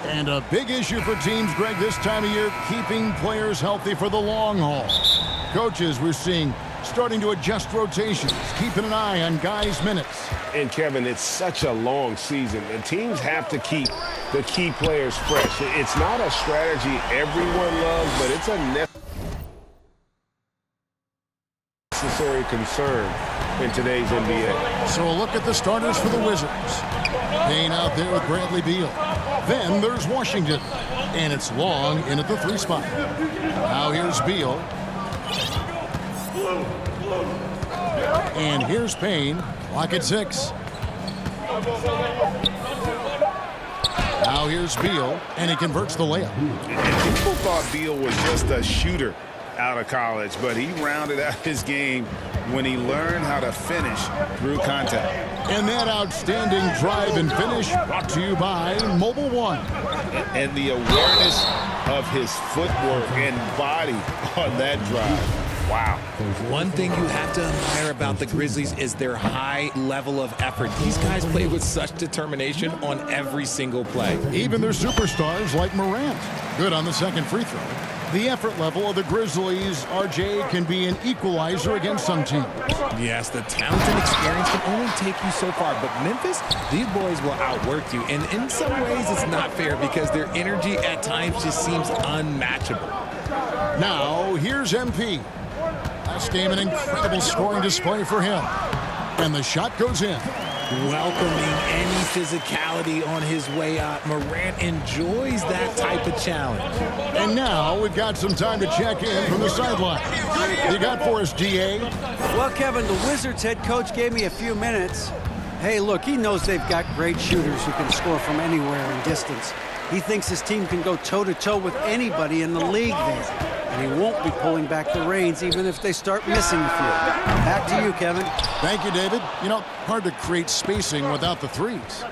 And a big issue for teams, Greg, this time of year, keeping players healthy for the long haul. Coaches, we're seeing, starting to adjust rotations, keeping an eye on guys' minutes. And, Kevin, it's such a long season. The teams have to keep the key players fresh. It's not a strategy everyone loves, but it's a necessary concern in today's NBA. So a look at the starters for the Wizards. Payne out there with Bradley Beal. Then there's Washington. And it's Long in at the 3 spot. Now here's Beal. And here's Payne. Clock at 6. Now here's Beal, and he converts the layup. And people thought Beal was just a shooter out of college, but he rounded out his game when he learned how to finish through contact. And that outstanding drive and finish brought to you by Mobile One. And the awareness of his footwork and body on that drive. Wow. One thing you have to admire about the Grizzlies is their high level of effort. These guys play with such determination on every single play. Even their superstars like Morant. Good on the second free throw. The effort level of the Grizzlies, RJ, can be an equalizer against some teams. Yes, the talent and experience can only take you so far, but Memphis, these boys will outwork you. And in some ways, it's not fair because their energy at times just seems unmatchable. Now, here's MP. Last game, an incredible scoring display for him. And the shot goes in. Welcoming any physicality on his way out. Morant enjoys that type of challenge. And now we've got some time to check in from the sideline. You got for us, DA? Well, Kevin, the Wizards head coach gave me a few minutes. Hey, look, he knows they've got great shooters who can score from anywhere in distance. He thinks his team can go toe-to-toe with anybody in the league there. And he won't be pulling back the reins even if they start missing a few. Back to you, Kevin. Thank you, David. You know, hard to create spacing without the threes.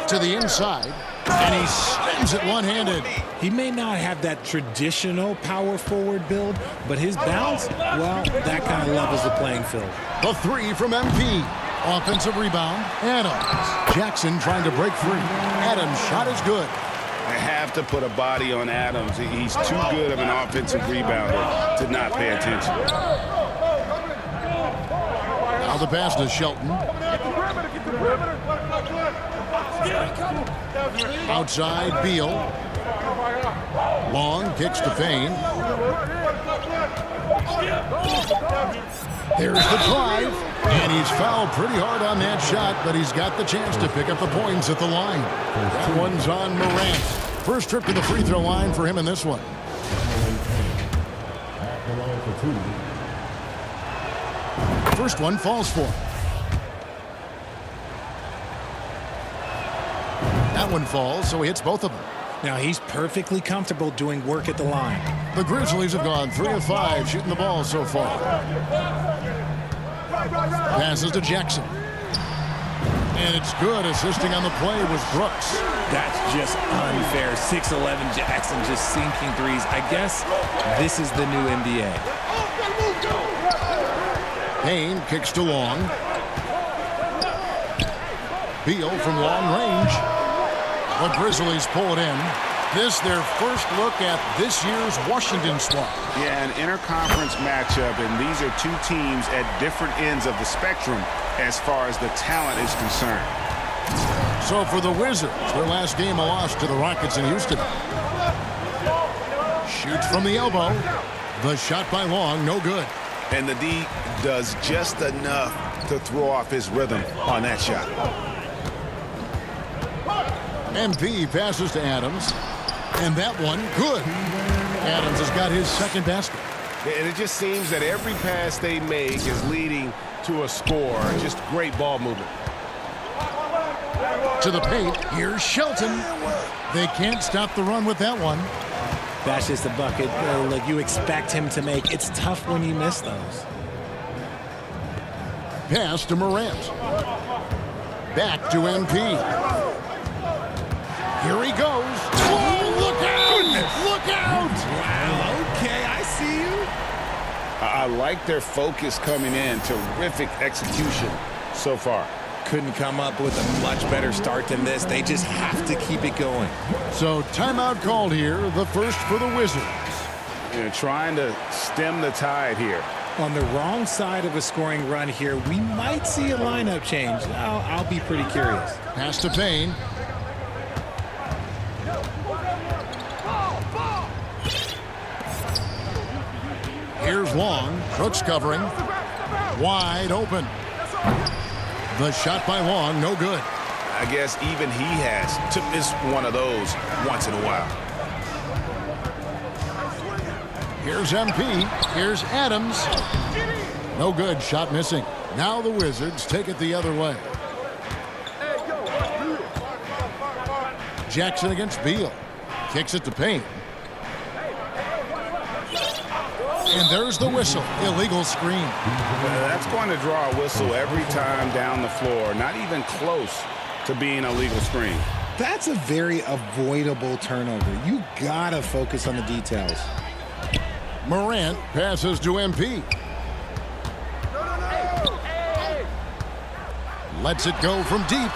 To the inside, and he slams it one-handed. He may not have that traditional power forward build, but his bounce, well, that kind of levels the playing field. The 3 from MP. Offensive rebound, Adams. Jackson trying to break free. Adams' shot is good. I have to put a body on Adams. He's too good of an offensive rebounder to not pay attention. Now the pass to Shelton. Outside, Beal. Long kicks to Payne. There's the drive. And he's fouled pretty hard on that shot, but he's got the chance to pick up the points at the line. That one's on Morant. First trip to the free throw line for him in this one. First one falls for him. That one falls, so he hits both of them. Now he's perfectly comfortable doing work at the line. The Grizzlies have gone 3 of 5 shooting the ball so far. Passes to Jackson. And it's good. Assisting on the play was Brooks. That's just unfair. 6'11" Jackson just sinking threes. I guess this is the new NBA. Payne kicks to Long. Beal from long range. The Grizzlies pull it in. This their first look at this year's Washington squad. Yeah, an interconference matchup, and these are two teams at different ends of the spectrum as far as the talent is concerned. So for the Wizards, their last game a loss to the Rockets in Houston. Shoots from the elbow. The shot by Long, no good. And the D does just enough to throw off his rhythm on that shot. MP passes to Adams. And that one, good. Adams has got his second basket. And it just seems that every pass they make is leading to a score. Just great ball movement. To the paint, here's Shelton. They can't stop the run with that one. That's just a bucket like you expect him to make. It's tough when you miss those. Pass to Morant. Back to MP. Here he goes. Oh, look out! Look out! Wow, okay, I see you. I like their focus coming in. Terrific execution so far. couldn't come up with a much better start than this. They just have to keep it going. So timeout called here, the first for the Wizards. They're trying to stem the tide here. On the wrong side of a scoring run here, we might see a lineup change. I'll be pretty curious. Pass to Payne. Here's Long. Brooks covering. Wide open. The shot by Long, no good. I guess even he has to miss one of those once in a while. Here's MP. Here's Adams. No good. Shot missing. Now the Wizards take it the other way. Jackson against Beal. Kicks it to Payne. And there's the whistle. Illegal screen. That's going to draw a whistle every time down the floor. Not even close to being a legal screen. That's a very avoidable turnover. You gotta focus on the details. Morant passes to MP. Lets it go from deep.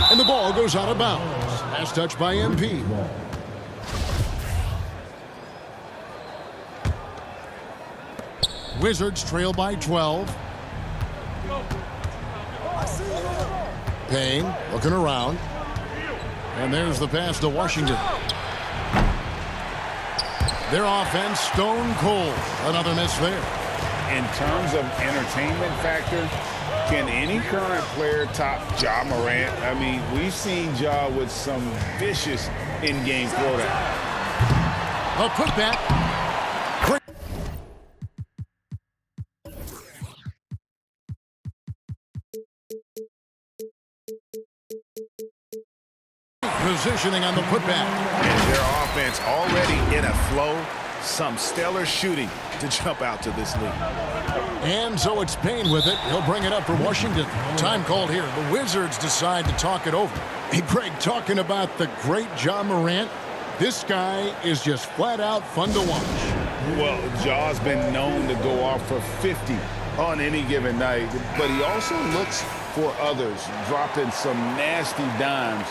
And the ball goes out of bounds. Pass touch by MP. Wizards trail by 12. Payne looking around. And there's the pass to Washington. Their offense stone cold. Another miss there. In terms of entertainment factor, can any current player top Ja Morant? I mean, we've seen Ja with some vicious in-game throwdown. A putback. Positioning on the putback. And their offense already in a flow. Some stellar shooting to jump out to this lead. And so it's Payne with it. He'll bring it up for Washington. Time called here. The Wizards decide to talk it over. Hey, Greg, talking about the great Ja Morant, this guy is just flat out fun to watch. Well, Ja's been known to go off for 50 on any given night, but he also looks for others, dropping some nasty dimes.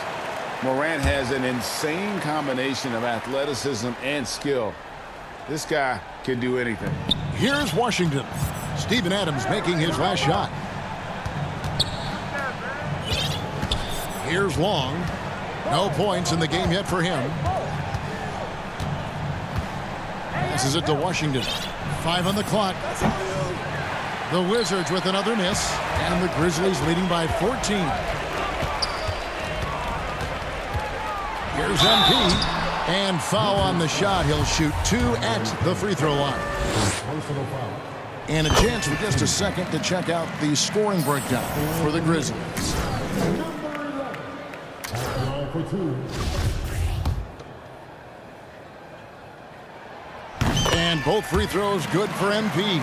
Morant has an insane combination of athleticism and skill. This guy can do anything. Here's Washington. Steven Adams making his last shot. Here's Long. No points in the game yet for him. Passes it to Washington. 5 on the clock. The Wizards with another miss. And the Grizzlies leading by 14. Here's MP. And foul on the shot. He'll shoot 2 at the free throw line. And a chance for just a second to check out the scoring breakdown for the Grizzlies. And both free throws good for MP.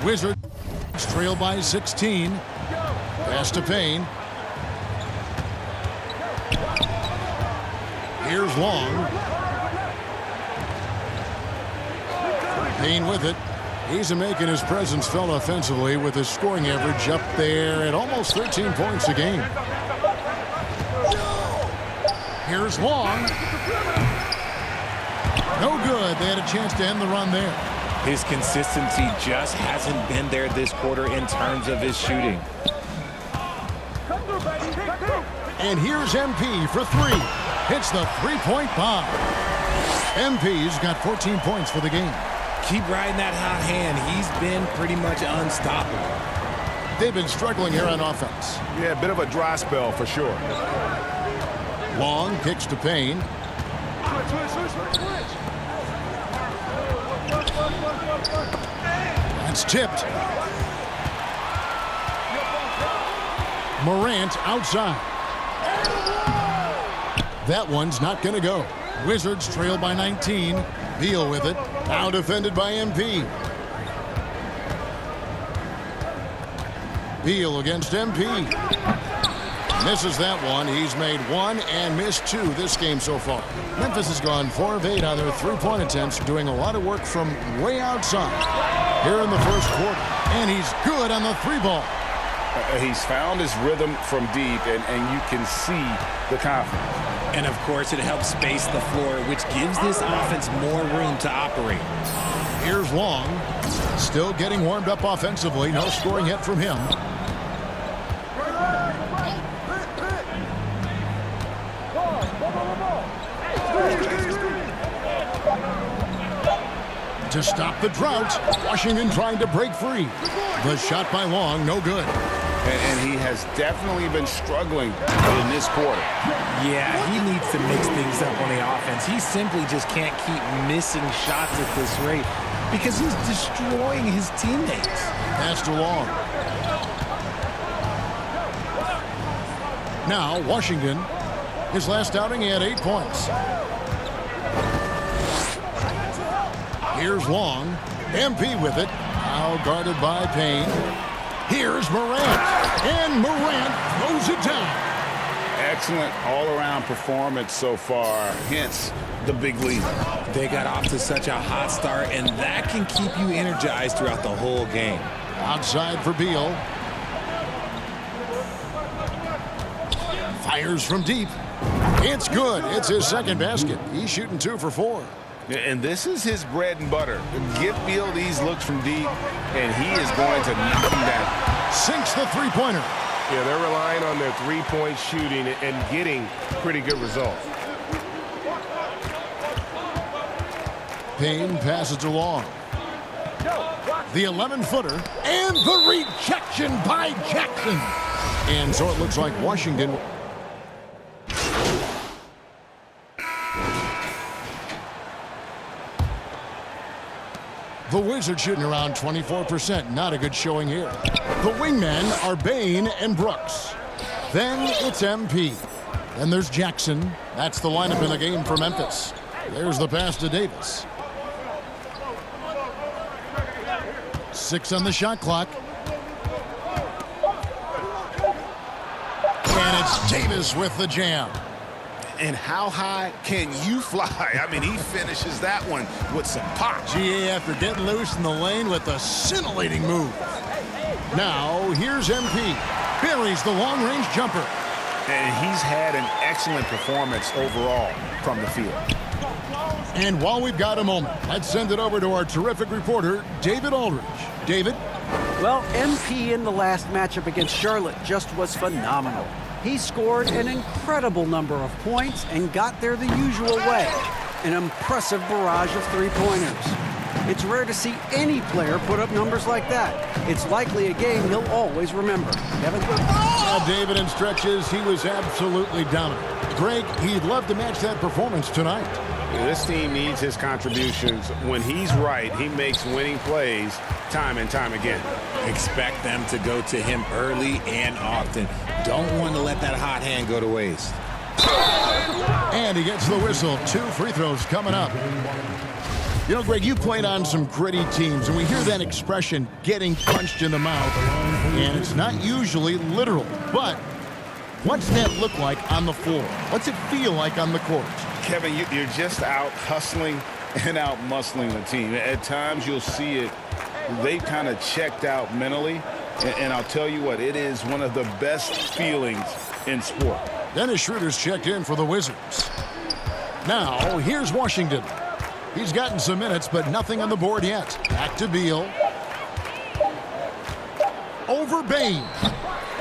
Wizards trail by 16. Pass to Payne. Here's Long. Payne with it. He's making his presence felt offensively with his scoring average up there at almost 13 points a game. Here's Long. No good. They had a chance to end the run there. His consistency just hasn't been there this quarter in terms of his shooting. And here's MP for 3. Hits the three-point bomb. MP's got 14 points for the game. Keep riding that hot hand. He's been pretty much unstoppable. They've been struggling here on offense. Yeah, a bit of a dry spell for sure. Long kicks to Payne. That's tipped. Morant outside. That one's not going to go. Wizards trail by 19. Beal with it. Now defended by MP. Beal against MP. Misses that one. He's made 1 and missed 2 this game so far. Memphis has gone 4 of 8 on their three-point attempts, doing a lot of work from way outside. here in the first quarter. And he's good on the three ball. He's found his rhythm from deep, and you can see the confidence. And, of course, it helps space the floor, which gives this offense more room to operate. Here's Long. Still getting warmed up offensively. No scoring yet from him. To stop the drought, Washington trying to break free. The shot by Long, no good. And he has definitely been struggling in this quarter. Yeah, he needs to mix things up on the offense. He simply just can't keep missing shots at this rate because he's destroying his teammates. Pass to Long. Now, Washington, his last outing, he had 8 points. Here's Long. MP with it. Now guarded by Payne. Here's Morant. And Morant throws it down. Excellent all-around performance so far, hence the big lead. They got off to such a hot start, and that can keep you energized throughout the whole game. Outside for Beal. Fires from deep. It's good. It's his second basket. He's shooting 2 for 4. And this is his bread and butter. Give Beal these looks from deep, and he is going to knock him down. Sinks the three-pointer. Yeah, they're relying on their three-point shooting and getting pretty good results. Payne passes to Long. The 11-footer and the rejection by Jackson. And so it looks like Washington. The Wizards shooting around 24%. Not a good showing here. The wingmen are Bane and Brooks. Then it's MP. Then there's Jackson. That's the lineup in the game for Memphis. There's the pass to Davis. 6 on the shot clock. And it's Davis with the jam. And how high can you fly? I mean, he finishes that one with some pop. GA after getting loose in the lane with a scintillating move. Now, here's MP. Buries the long-range jumper. And he's had an excellent performance overall from the field. And while we've got a moment, let's send it over to our terrific reporter, David Aldridge. David? Well, MP in the last matchup against Charlotte just was phenomenal. He scored an incredible number of points and got there the usual way. An impressive barrage of three-pointers. It's rare to see any player put up numbers like that. It's likely a game he'll always remember. Kevin? David, in stretches, he was absolutely dominant. Greg, he'd love to match that performance tonight. This team needs his contributions. When he's right, he makes winning plays time and time again. Expect them to go to him early and often. Don't want to let that hot hand go to waste. And he gets the whistle. 2 free throws coming up. You know, Greg, you played on some gritty teams, and we hear that expression, getting punched in the mouth, and it's not usually literal. But what's that look like on the floor? What's it feel like on the court? Kevin, you're just out hustling and out muscling the team. At times you'll see it. They kind of checked out mentally. And I'll tell you what, it is one of the best feelings in sport. Dennis Schroeder's checked in for the Wizards. Now, here's Washington. He's gotten some minutes, but nothing on the board yet. Back to Beal. Over Bane.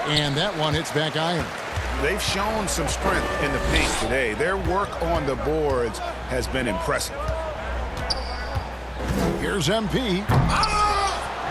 And that one hits back iron. They've shown some strength in the paint today. Their work on the boards has been impressive. Here's MP.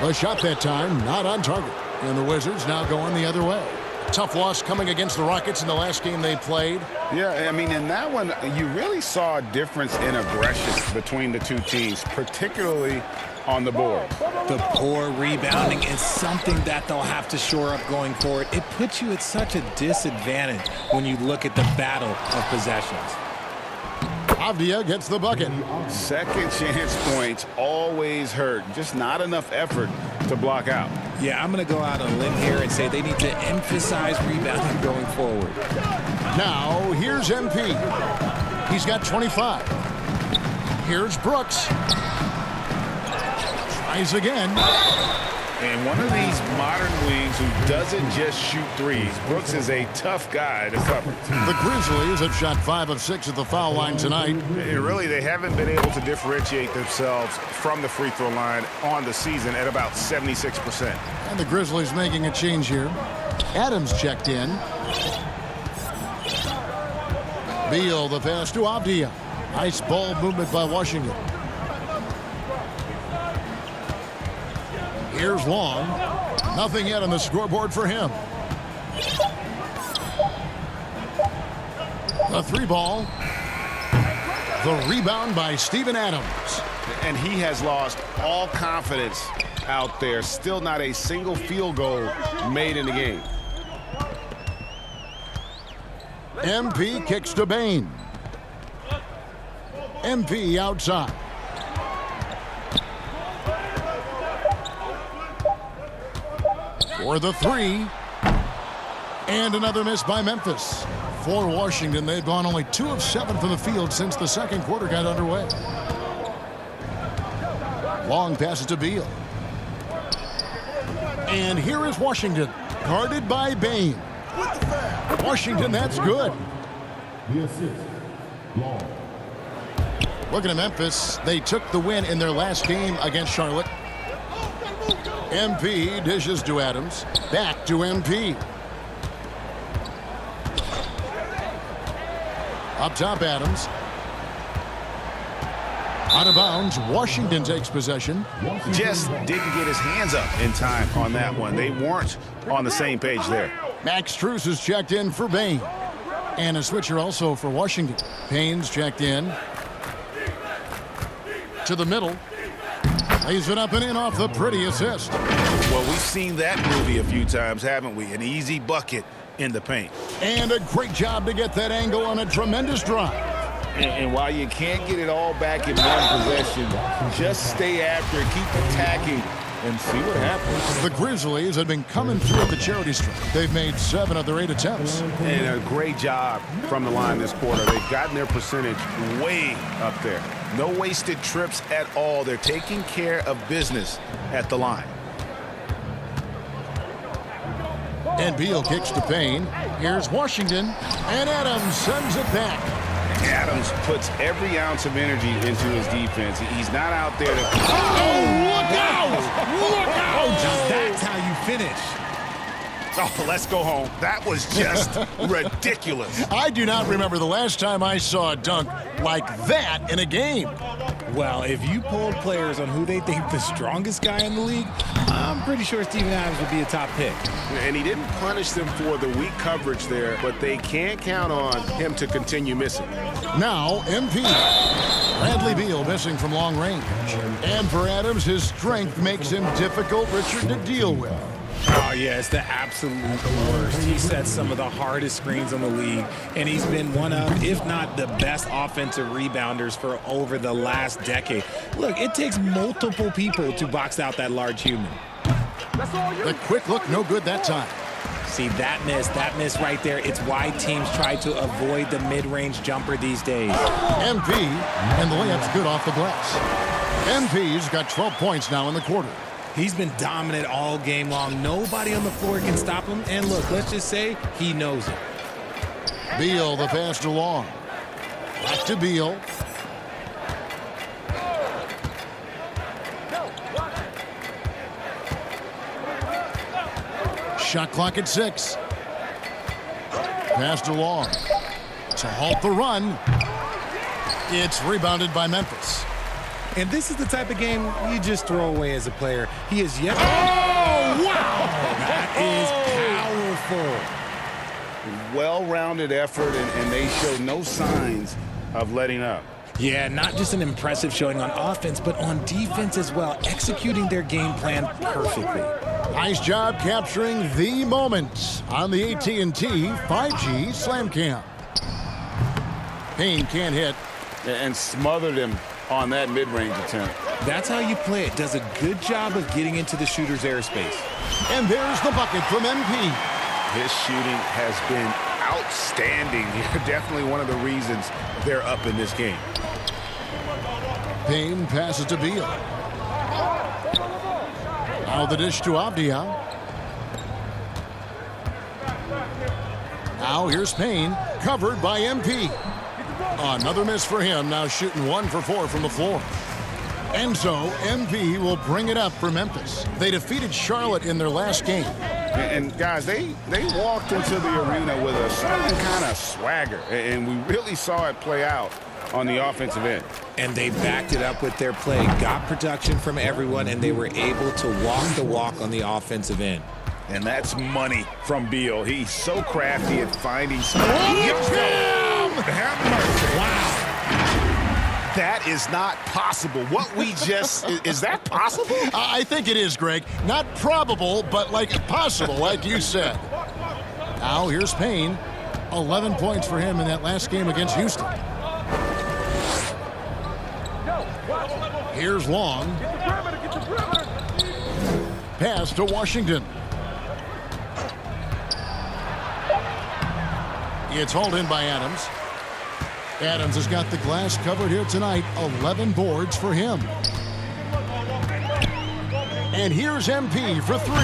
A shot that time, not on target. And the Wizards now going the other way. Tough loss coming against the Rockets in the last game they played. Yeah, I mean, in that one, you really saw a difference in aggression between the two teams, particularly on the board. The poor rebounding is something that they'll have to shore up going forward. It puts you at such a disadvantage when you look at the battle of possessions. Avdia gets the bucket. Second chance points always hurt. Just not enough effort to block out. Yeah, I'm going to go out on a limb here and say they need to emphasize rebounding going forward. Now, here's MP. He's got 25. Here's Brooks. Tries again. And one of these modern wings who doesn't just shoot threes. Brooks is a tough guy to cover. The Grizzlies have shot 5 of 6 at the foul line tonight. And really, they haven't been able to differentiate themselves from the free throw line on the season at about 76%. And the Grizzlies making a change here. Adams checked in. Beal, the pass to Avdia. Nice ball movement by Washington. Here's Long. Nothing yet on the scoreboard for him. The 3 ball. The rebound by Steven Adams. And he has lost all confidence out there. Still not a single field goal made in the game. MP kicks to Bane. MP outside. For the 3. And another miss by Memphis. For Washington, they've gone only 2 of 7 from the field since the second quarter got underway. Long passes to Beal. And here is Washington, guarded by Bane. Washington, that's good. Looking at Memphis, they took the win in their last game against Charlotte. MP dishes to Adams. Back to MP. Up top, Adams. Out of bounds, Washington takes possession. Just didn't get his hands up in time on that one. They weren't on the same page there. Max Strus is checked in for Bane. And a switcher also for Washington. Payne's checked in. To the middle. Lays it up and in off the pretty assist. Well, we've seen that movie a few times, haven't we? An easy bucket in the paint. And a great job to get that angle on a tremendous drive. And while you can't get it all back in one possession, just stay after it, keep attacking, and see what happens. The Grizzlies have been coming through at the charity stripe. They've made 7 of their 8 attempts. And a great job from the line this quarter. They've gotten their percentage way up there. No wasted trips at all. They're taking care of business at the line. And Beal kicks to Payne. Here's Washington. And Adams sends it back. Adams puts every ounce of energy into his defense. He's not out there to... Oh, look out! Look out! Now that's how you finish. Oh, let's go home. That was just ridiculous. I do not remember the last time I saw a dunk like that in a game. Well, if you polled players on who they think the strongest guy in the league, I'm pretty sure Steven Adams would be a top pick. And he didn't punish them for the weak coverage there, but they can't count on him to continue missing. Now, MP. Bradley Beal missing from long range. And for Adams, his strength makes him difficult, Richard, to deal with. Oh, yeah, it's the absolute worst. He sets some of the hardest screens on the league, and he's been one of, if not the best offensive rebounders for over the last decade. Look, it takes multiple people to box out that large human. The quick look, no good that time. See, that miss right there, it's why teams try to avoid the mid-range jumper these days. MP, and the layup's good off the glass. MP's got 12 points now in the quarter. He's been dominant all game long. Nobody on the floor can stop him. And look, let's just say he knows it. Beal, the pass to Long. Back to Beal. Shot clock at 6. Pass to Long. To halt the run. It's rebounded by Memphis. And this is the type of game you just throw away as a player. He is yet... Oh, wow! That is powerful. Well-rounded effort, and they show no signs of letting up. Yeah, not just an impressive showing on offense, but on defense as well, executing their game plan perfectly. Nice job capturing the moment on the AT&T 5G Slam Cam. Payne can't hit. And smothered him on that mid-range attempt. That's how you play it. Does a good job of getting into the shooter's airspace. And there's the bucket from MP. His shooting has been outstanding. Definitely one of the reasons they're up in this game. Payne passes to Beal. Now the dish to Avdia. Now here's Payne, covered by MP. Another miss for him, now shooting 1 for 4 from the floor. And so MP will bring it up for Memphis. They defeated Charlotte in their last game. And guys, they walked into the arena with a certain kind of swagger, and we really saw it play out on the offensive end. And they backed it up with their play, got production from everyone, and they were able to walk the walk on the offensive end. And that's money from Beal. He's so crafty at finding Have mercy. Wow. That is not possible. What we just, is that possible? I think it is, Greg. Not probable, but like possible, like you said. Now here's Payne. 11 points for him in that last game against Houston. Here's Long. Pass to Washington. It's hauled in by Adams. Adams has got the glass covered here tonight. 11 boards for him. And here's MP for 3.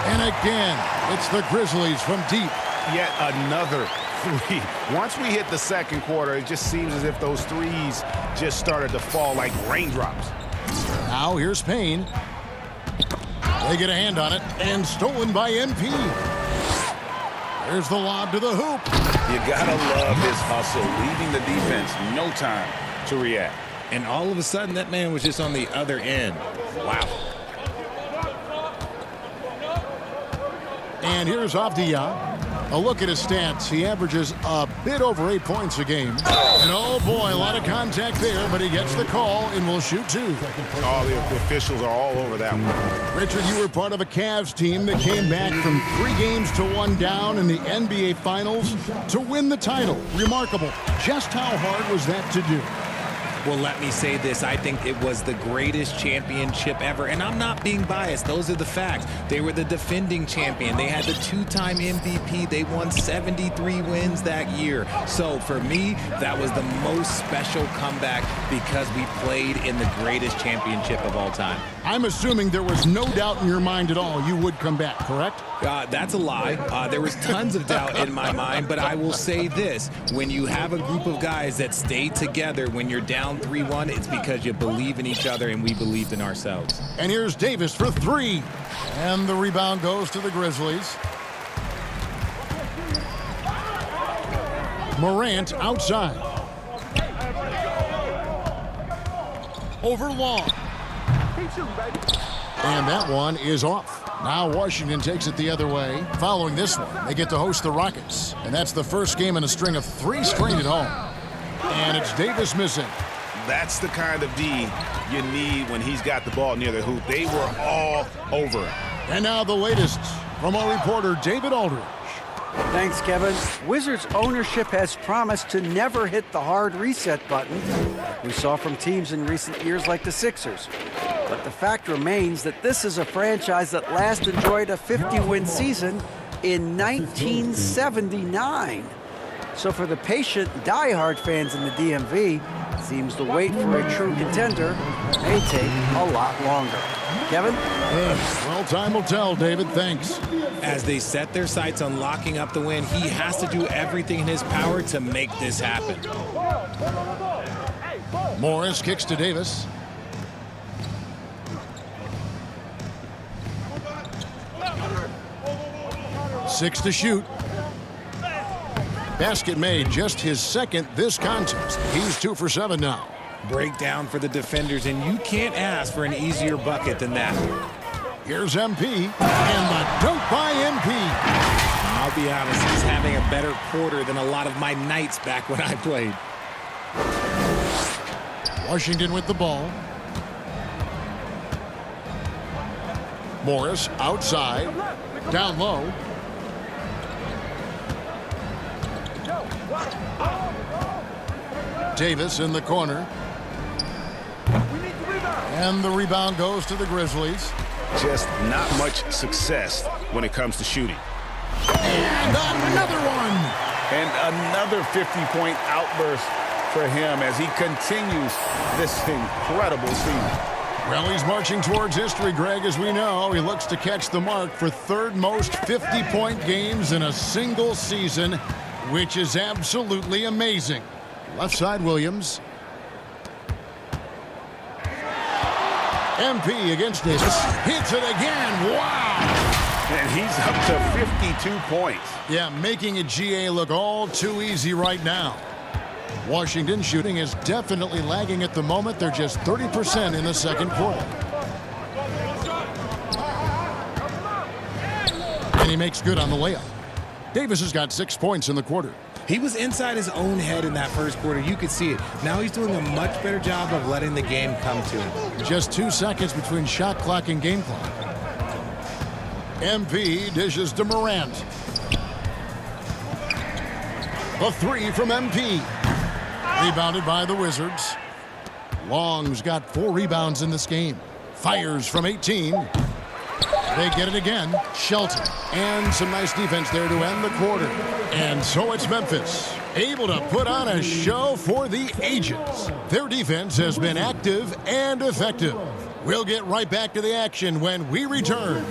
And again, it's the Grizzlies from deep. Yet another 3. Once we hit the second quarter, it just seems as if those threes just started to fall like raindrops. Now here's Payne. They get a hand on it, and stolen by MP. There's the lob to the hoop. You gotta love his hustle, leaving the defense no time to react. And all of a sudden, that man was just on the other end. Wow. And here's Avdia. A look at his stats. He averages a bit over 8 points a game. And oh boy, a lot of contact there, but he gets the call and will shoot 2. All the officials are all over that one. Richard, you were part of a Cavs team that came back from 3 games to 1 down in the NBA Finals to win the title. Remarkable. Just how hard was that to do? Well, let me say this. I think it was the greatest championship ever. And I'm not being biased. Those are the facts. They were the defending champion. They had the 2-time MVP. They won 73 wins that year. So for me, that was the most special comeback because we played in the greatest championship of all time. I'm assuming there was no doubt in your mind at all you would come back, correct? That's a lie. There was tons of doubt in my mind, but I will say this. When you have a group of guys that stay together when you're down 3-1, it's because you believe in each other and we believed in ourselves. And here's Davis for 3. And the rebound goes to the Grizzlies. Morant outside. Over Long. And that one is off. Now Washington takes it the other way. Following this one, they get to host the Rockets. And that's the first game in a string of 3 straight at home. And it's Davis missing. That's the kind of D you need when he's got the ball near the hoop. They were all over it. And now the latest from our reporter, David Aldridge. Thanks, Kevin. Wizards ownership has promised to never hit the hard reset button like we saw from teams in recent years like the Sixers. But the fact remains that this is a franchise that last enjoyed a 50-win season in 1979. So for the patient, diehard fans in the DMV, it seems the wait for a true contender may take a lot longer. Kevin? Well, time will tell, David. Thanks. As they set their sights on locking up the win, he has to do everything in his power to make this happen. Morris kicks to Davis. Six to shoot. Basket made, just his second this contest. He's 2 for 7 now. Breakdown for the defenders, and you can't ask for an easier bucket than that. Here's MP, and the dunk by MP. I'll be honest, he's having a better quarter than a lot of my nights back when I played. Washington with the ball. Morris outside, down low. Davis in the corner. And the rebound goes to the Grizzlies. Just not much success when it comes to shooting. And another one. And another 50-point outburst for him as he continues this incredible season. Well, he's marching towards history, Greg, as we know. He looks to catch the mark for third most 50-point games in a single season, which is absolutely amazing. Left side, Williams. MP against Davis. Hits it again. Wow! And he's up to 52 points. Yeah, making a GA look all too easy right now. Washington shooting is definitely lagging at the moment. They're just 30% in the second quarter. And he makes good on the layup. Davis has got 6 points in the quarter. He was inside his own head in that first quarter. You could see it. Now he's doing a much better job of letting the game come to him. Just 2 seconds between shot clock and game clock. MP dishes to Morant. A 3 from MP. Rebounded by the Wizards. Long's got 4 rebounds in this game. Fires from 18. They get it again. Shelton. And some nice defense there to end the quarter. And so it's Memphis, able to put on a show for the ages. Their defense has been active and effective. We'll get right back to the action when we return.